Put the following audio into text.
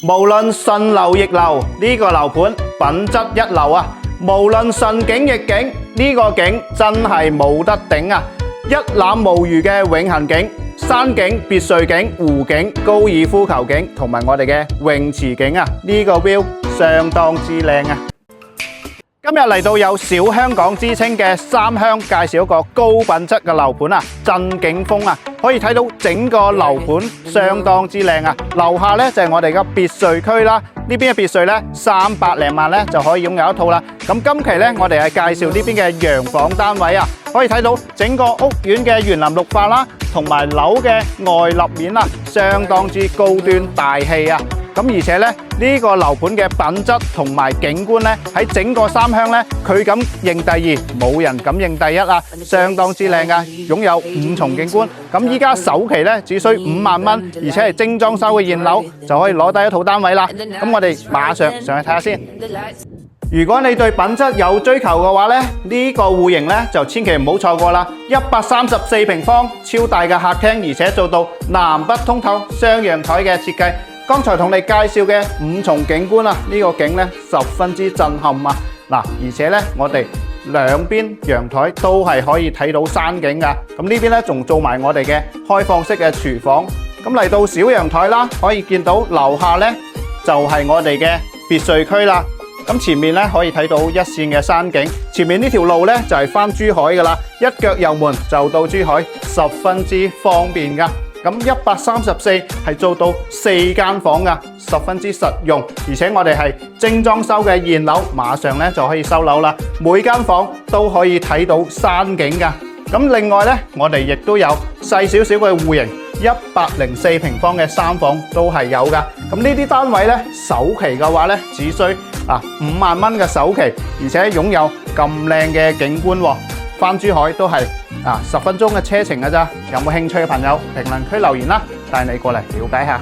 無論順流逆流，呢個樓盤品質一流啊！無論順境逆境，呢個景真係冇得頂啊！一覽無餘嘅永恆景，山景、別墅景、湖景、高爾夫球景同埋我哋嘅泳池景啊！呢個 view 相當之靚啊！今日嚟到有小香港之稱嘅三鄉，介紹一個高品質嘅樓盤啊，鎮景峰啊，可以睇到整個樓盤相當之靚啊。樓下呢就係我哋嘅別墅區啦，呢邊嘅別墅呢300零萬呢就可以擁有一套啦。咁今期呢我哋係介紹呢邊嘅洋房單位啊，可以睇到整個屋苑嘅園林綠化啦，同埋樓嘅外立面啦，相當之高端大氣啊。咁而且咧，呢個樓盤嘅品質同埋景觀咧，喺整個三鄉咧，佢敢認第二，冇人敢認第一啊！相當之靚噶，擁有5重景觀。咁依家首期咧只需5萬蚊，而且係精裝修嘅現樓，就可以攞低一套單位啦。咁我哋馬上上去睇下先。如果你對品質有追求嘅話咧，呢個戶型咧就千祈唔好錯過啦！134平方，超大嘅客廳，而且做到南北通透雙陽台嘅設計。剛才同你介紹嘅5重景觀啊，呢個景咧十分之震撼啊！嗱，而且咧我哋兩邊陽台都係可以睇到山景噶。咁呢邊咧仲做埋我哋嘅開放式嘅廚房。咁嚟到小陽台啦，可以見到樓下咧就係我哋嘅別墅區啦。咁前面咧可以睇到一線嘅山景，前面呢條路咧就係返珠海噶啦，一腳油門就到珠海，十分之方便噶。咁134係做到4間房噶，十分之實用，而且我哋係精裝修嘅現樓，馬上咧就可以收樓啦。每間房都可以睇到山景噶。咁另外咧，我哋亦都有細少少嘅戶型，104平方嘅3房都係有噶。咁呢啲單位咧，首期嘅話咧，只需5萬蚊嘅首期，而且擁有咁靚嘅景觀喎，返珠海都係10分鐘嘅車程㗎咋。有冇興趣嘅朋友，評論區留言啦，帶你過嚟了解下。